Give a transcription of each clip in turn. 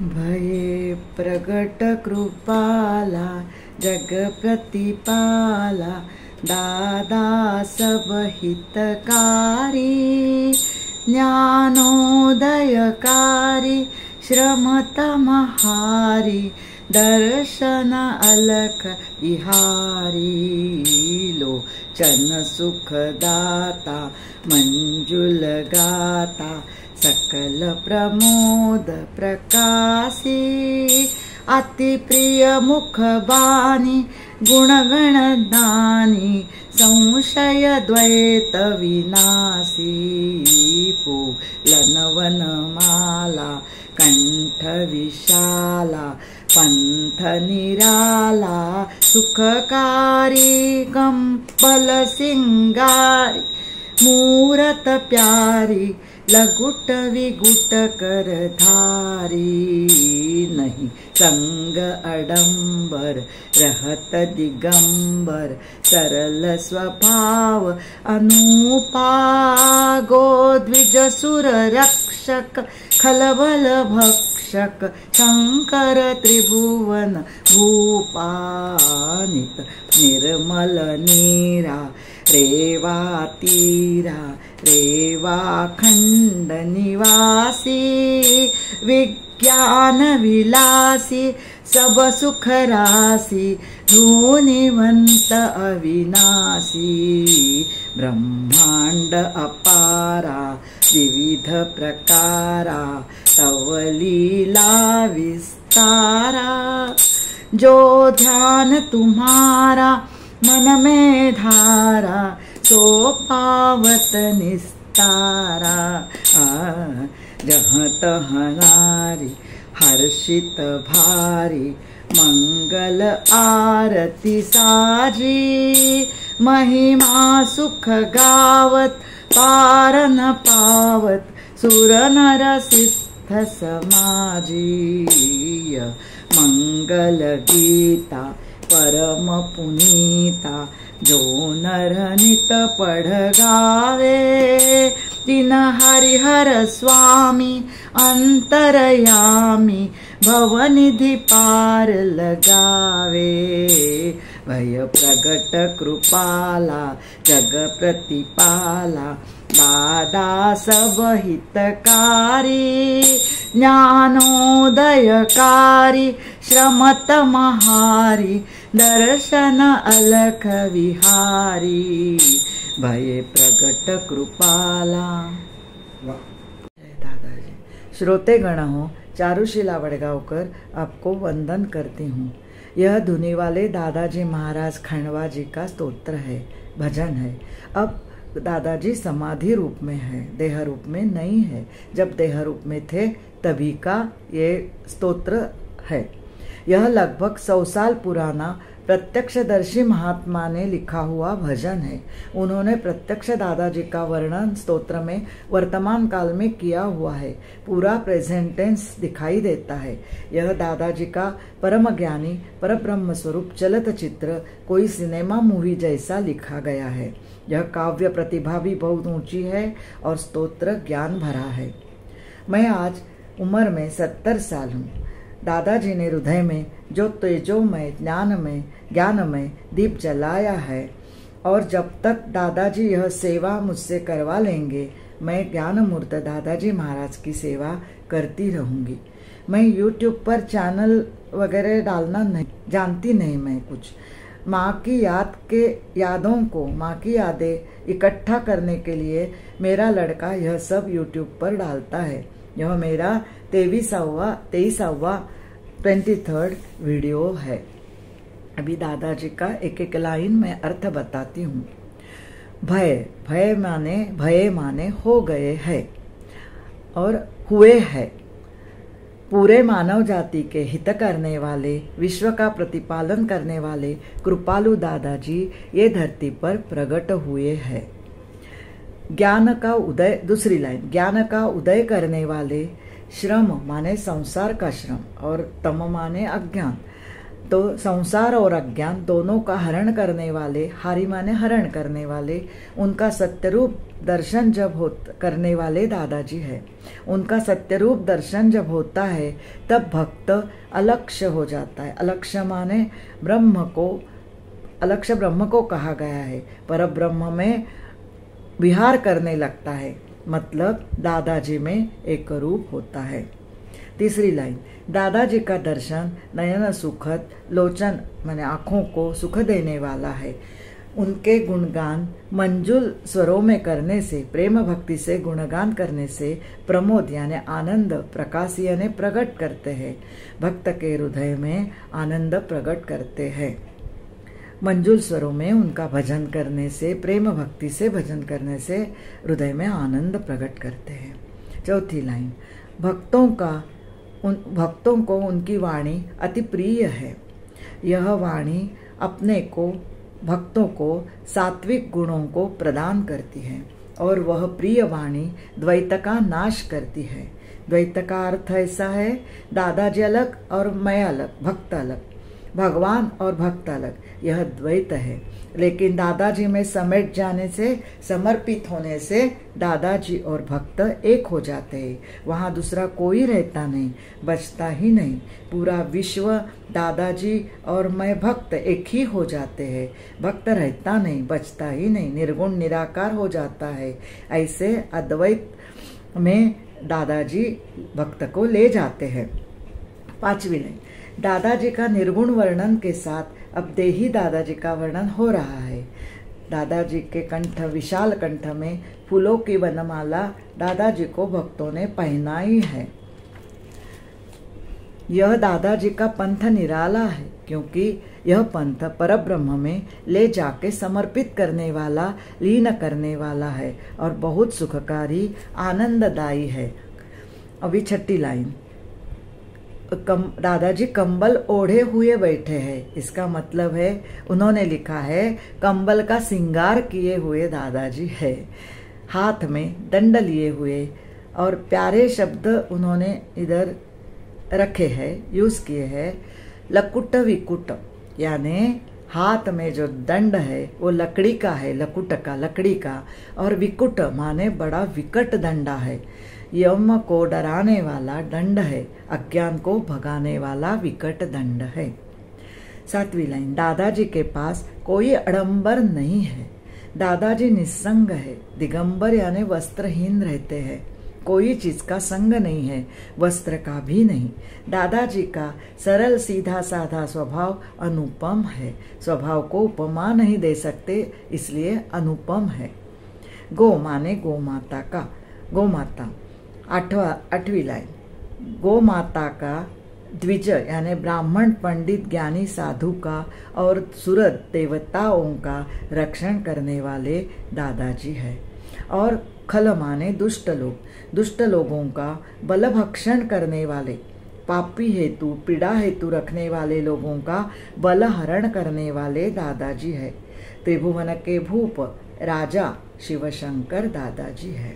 भये प्रगट कृपाला जग प्रतिपाला दादा सब हितकारी ज्ञानोदयकारी श्रमतमहारी दर्शन अलख विहारी लोचन सुखदाता मंजुल गाता सकल प्रमोद प्रकाशी अति प्रिय मुख बानी गुणगण दानी संशय द्वैत विनाशी पूलन माला कंठ विशाला पंथ निराला सुखकारी कंबल सिंगारी मूरत प्यारी लगुट विगुट कर धारी नहीं संग अडंबर रहत दिगंबर सरल स्वभाव अनुपा गोद्विज सुर रक्षक खलबल भक्षक शंकर त्रिभुवन भूपानित निर्मल नीरा रेवा तीरा रेवा खंड निवासी विज्ञान विलासी सब सुख राशि धूनिवंत अविनाशी ब्रह्मांड अपारा विविध प्रकारा तव लीला विस्तारा जो ध्यान तुम्हारा मन में धारा सो पावत निस्तारा जहाँ तहाँ नारी हर्षित भारी मंगल आरती साजी महिमा सुख गावत पार न पावत सुर नर सिद्ध समाजी मंगल गीता परम पुनीता जो नर नित पढ़ गावे तिन हरिहर स्वामी अंतरयामी भवनिधि पार लगावे भय प्रगट कृपाला जग प्रतिपाला दादा सब हितकारी ज्ञानोदयकारी श्रमत महारी दर्शन अलख विहारी भय प्रगट कृपाला। दादाजी श्रोतेगण हो, चारुशिला वडगावकर आपको वंदन करती हूँ। यह धुनी वाले दादाजी महाराज खंडवा जी का स्तोत्र है, भजन है। अब दादाजी समाधि रूप में है, देह रूप में नहीं है। जब देह रूप में थे तभी का ये स्तोत्र है। यह लगभग 100 साल पुराना प्रत्यक्षदर्शी महात्मा ने लिखा हुआ भजन है। उन्होंने प्रत्यक्ष दादाजी का वर्णन स्तोत्र में वर्तमान काल में किया हुआ है। पूरा प्रेजेंट टेंस दिखाई देता है। यह दादाजी का परम ज्ञानी परब्रह्म स्वरूप चलत चित्र कोई सिनेमा मूवी जैसा लिखा गया है। यह काव्य प्रतिभा भी बहुत ऊंची है और स्तोत्र ज्ञान भरा है। मैं आज उम्र में 70 साल हूँ। दादाजी ने हृदय में जो तेजोमय ज्ञानमय दीप जलाया है और जब तक दादाजी यह सेवा मुझसे करवा लेंगे, मैं ज्ञान मूर्त दादाजी महाराज की सेवा करती रहूंगी। मैं YouTube पर चैनल वगैरह डालना नहीं जानती, नहीं मैं कुछ। माँ की यादें इकट्ठा करने के लिए मेरा लड़का यह सब YouTube पर डालता है। यह मेरा 23वां वीडियो है। अभी दादाजी का एक एक लाइन में अर्थ बताती हूँ। भय माने हो गए है और हुए है। पूरे मानव जाति के हित करने वाले, विश्व का प्रतिपालन करने वाले कृपालु दादाजी ये धरती पर प्रकट हुए हैं। ज्ञान का उदय, दूसरी लाइन, ज्ञान का उदय करने वाले, श्रम माने संसार का श्रम और तम माने अज्ञान, तो संसार और अज्ञान दोनों का हरण करने वाले, हारी माने हरण करने वाले, उनका सत्यरूप दर्शन जब करने वाले दादाजी है। उनका सत्यरूप दर्शन जब होता है तब भक्त अलक्ष्य हो जाता है। अलक्ष्य माने ब्रह्म को, अलक्ष्य ब्रह्म को कहा गया है। पर ब्रह्म में विहार करने लगता है, मतलब दादाजी में एक रूप होता है। तीसरी लाइन, दादाजी का दर्शन नयन सुखद, लोचन माने आँखों को सुख देने वाला है। उनके गुणगान मंजुल स्वरों में करने से, प्रेम भक्ति से गुणगान करने से प्रमोद यानी आनंद, प्रकाश यानी प्रकट करते हैं। भक्त के हृदय में आनंद प्रकट करते हैं। मंजुल स्वरों में उनका भजन करने से, प्रेम भक्ति से भजन करने से हृदय में आनंद प्रकट करते हैं। चौथी लाइन, भक्तों को उनकी वाणी अति प्रिय है। यह वाणी अपने को, भक्तों को सात्विक गुणों को प्रदान करती है और वह प्रिय वाणी द्वैत का नाश करती है। द्वैत का अर्थ ऐसा है, दादाजी अलग और मैं अलग, भक्त अलग, भगवान और भक्त अलग, यह द्वैत है। लेकिन दादाजी में समेट जाने से, समर्पित होने से दादाजी और भक्त एक हो जाते हैं। वहाँ दूसरा कोई रहता नहीं, बचता ही नहीं। पूरा विश्व दादाजी और मैं भक्त एक ही हो जाते हैं। भक्त रहता नहीं, बचता ही नहीं, निर्गुण निराकार हो जाता है। ऐसे अद्वैत में दादाजी भक्त को ले जाते हैं। पांचवी लाइन, दादाजी का निर्गुण वर्णन के साथ अब देही दादाजी का वर्णन हो रहा है। दादाजी के कंठ, विशाल कंठ में फूलों की वनमाला दादाजी को भक्तों ने पहनाई है। यह दादाजी का पंथ निराला है, क्योंकि यह पंथ परब्रह्म में ले जाके समर्पित करने वाला, लीन करने वाला है और बहुत सुखकारी, आनंददायी है। अभी छठी लाइन, दादाजी कंबल ओढ़े हुए बैठे हैं। इसका मतलब है, उन्होंने लिखा है, कंबल का श्रृंगार किए हुए दादाजी है। हाथ में दंड लिए हुए और प्यारे शब्द उन्होंने इधर रखे हैं, यूज किए हैं। लकुट विकुट यानी हाथ में जो दंड है वो लकड़ी का है, लकुट का, लकड़ी का, और विकुट माने बड़ा विकट दंडा है। यम को डराने वाला दंड है, अज्ञान को भगाने वाला विकट दंड है। सातवीं लाइन, दादाजी के पास कोई आडंबर नहीं है। दादाजी निस्संग है, दिगंबर यानी वस्त्रहीन रहते हैं। कोई चीज का संग नहीं है, वस्त्र का भी नहीं। दादाजी का सरल सीधा साधा स्वभाव अनुपम है। स्वभाव को उपमा नहीं दे सकते, इसलिए अनुपम है। गो माने गो माता का, गो माता। आठवीं लाइन, गो माता का द्विज यानी ब्राह्मण, पंडित, ज्ञानी, साधु का और सूरत देवताओं का रक्षण करने वाले दादाजी है। और खल माने दुष्ट लोग, दुष्ट लोगों का बलभक्षण करने वाले, पापी हेतु, पीड़ा हेतु रखने वाले लोगों का बल हरण करने वाले दादाजी है। त्रिभुवन के भूप राजा शिवशंकर दादाजी है।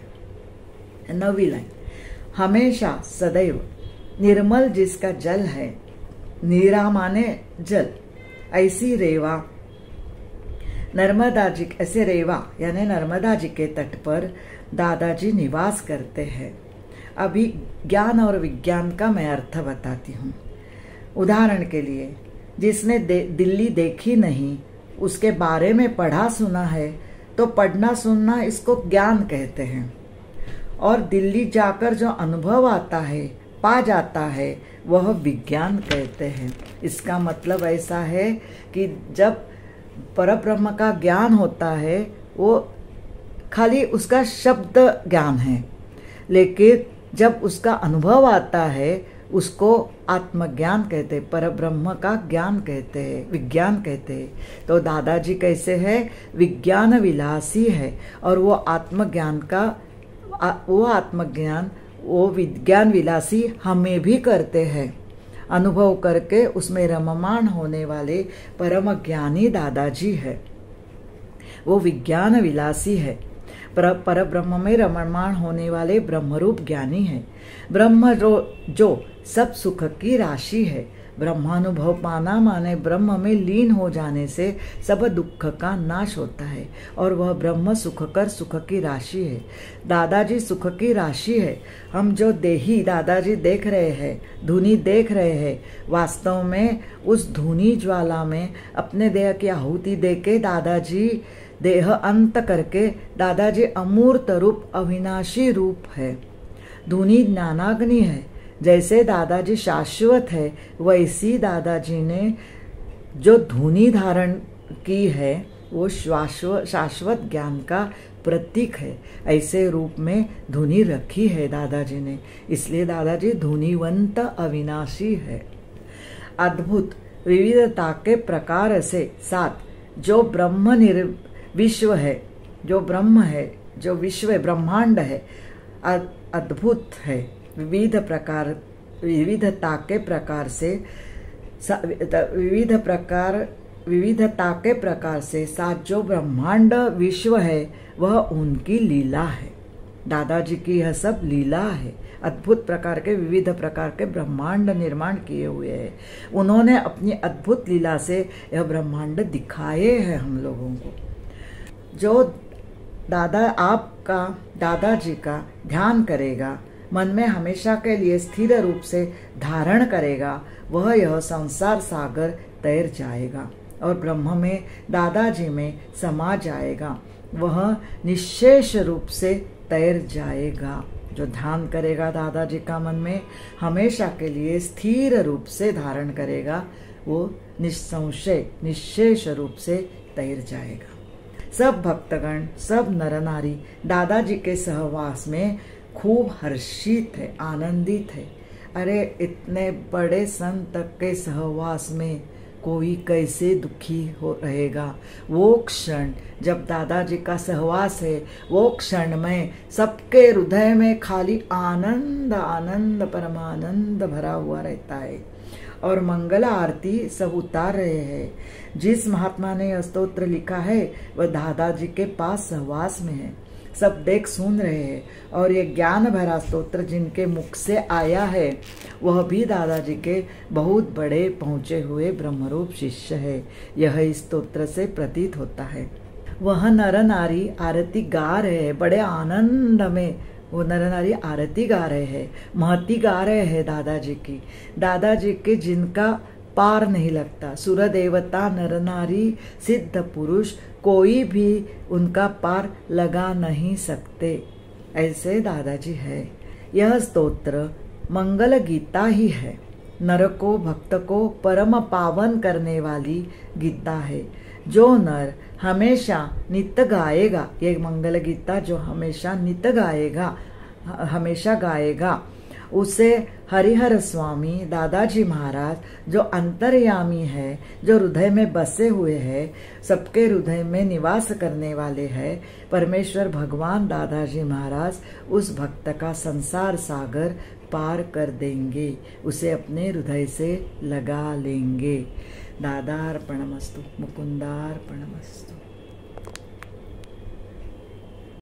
9वीं लाइन, हमेशा सदैव निर्मल जिसका जल है, नीरा माने जल, ऐसी रेवा नर्मदा जी, ऐसे रेवा यानी नर्मदा जी के तट पर दादाजी निवास करते हैं। अभी ज्ञान और विज्ञान का मैं अर्थ बताती हूँ। उदाहरण के लिए, जिसने दिल्ली देखी नहीं, उसके बारे में पढ़ा सुना है, तो पढ़ना सुनना इसको ज्ञान कहते हैं। और दिल्ली जाकर जो अनुभव आता है, पा जाता है, वह विज्ञान कहते हैं। इसका मतलब ऐसा है कि जब परब्रह्म का ज्ञान होता है, वो खाली उसका शब्द ज्ञान है, लेकिन जब उसका अनुभव आता है, उसको आत्मज्ञान कहते हैं, परब्रह्म का ज्ञान कहते हैं, विज्ञान कहते हैं। तो दादाजी कैसे है, विज्ञान विलासी है, और वो आत्मज्ञान का, वो आत्मज्ञान, वो विज्ञान विलासी हमें भी करते हैं। अनुभव करके उसमें रममाण होने वाले परम ज्ञानी दादाजी है, वो विज्ञान विलासी है। पर ब्रह्म में रममाण होने वाले ब्रह्मरूप ज्ञानी है। ब्रह्म जो सब सुख की राशि है, ब्रह्मानुभव पाना माने ब्रह्म में लीन हो जाने से सब दुख का नाश होता है और वह ब्रह्म सुख कर सुख की राशि है। दादाजी सुख की राशि है। हम जो देही दादाजी देख रहे हैं, धुनी देख रहे हैं, वास्तव में उस धुनी ज्वाला में अपने देह की आहुति देके दादाजी देह अंत करके दादाजी अमूर्त रूप अविनाशी रूप है। धुनी ज्ञानाग्नि है। जैसे दादाजी शाश्वत है, वैसी दादाजी ने जो धुनी धारण की है वो शाश्वत ज्ञान का प्रतीक है। ऐसे रूप में धुनी रखी है दादाजी ने, इसलिए दादाजी धुनीवंत अविनाशी है। अद्भुत विविधता के प्रकार से साथ जो ब्रह्म विश्व है, जो ब्रह्म है, जो विश्व है, ब्रह्मांड है, अद्भुत है। विविधता के प्रकार से साथ जो ब्रह्मांड विश्व है वह उनकी लीला है। दादाजी की यह सब लीला है। अद्भुत प्रकार के विविध प्रकार के ब्रह्मांड निर्माण किए हुए हैं। उन्होंने अपनी अद्भुत लीला से यह ब्रह्मांड दिखाए हैं हम लोगों को। जो दादाजी का ध्यान करेगा, मन में हमेशा के लिए स्थिर रूप से धारण करेगा, वह यह संसार सागर तैर जाएगा और ब्रह्म में दादाजी में समा जाएगा। वह निश्शेष रूप से तैर जाएगा। जो ध्यान करेगा दादाजी का मन में हमेशा के लिए स्थिर रूप से धारण करेगा, वो निस्संशय निश्शेष रूप से तैर जाएगा। सब भक्तगण, सब नर नारी दादाजी के सहवास में खूब हर्षित है, आनंदित है। अरे इतने बड़े संत के सहवास में कोई कैसे दुखी हो रहेगा। वो क्षण जब दादाजी का सहवास है, वो क्षण में सबके हृदय में खाली आनंद आनंद परमानंद भरा हुआ रहता है और मंगल आरती सब उतार रहे हैं। जिस महात्मा ने यह स्तोत्र लिखा है वह दादाजी के पास सहवास में है। सब देख सुन रहे हैं और ये ज्ञान भरा स्तोत्र जिनके मुख से आया है वह भी दादाजी के बहुत बड़े पहुंचे हुए ब्रह्मरूप शिष्य है। यह इस स्तोत्र से प्रतीत होता है। वह नर नारी आरती गा रहे हैं, बड़े आनंद में वो नर नारी आरती गा रहे हैं, महती गा रहे हैं दादाजी के जिनका पार नहीं लगता। सुर देवता नर नारी सिद्ध पुरुष कोई भी उनका पार लगा नहीं सकते, ऐसे दादाजी है। यह स्तोत्र मंगल गीता ही है। नर को भक्त को परम पावन करने वाली गीता है। जो नर हमेशा नित्य गाएगा, ये मंगल गीता जो हमेशा नित्य गाएगा, हमेशा गाएगा, उसे हरिहर स्वामी दादाजी महाराज जो अंतर्यामी है, जो हृदय में बसे हुए हैं, सबके हृदय में निवास करने वाले हैं, परमेश्वर भगवान दादाजी महाराज उस भक्त का संसार सागर पार कर देंगे, उसे अपने हृदय से लगा लेंगे। दादार्पणमस्तु, मुकुंदार्पणमस्तु।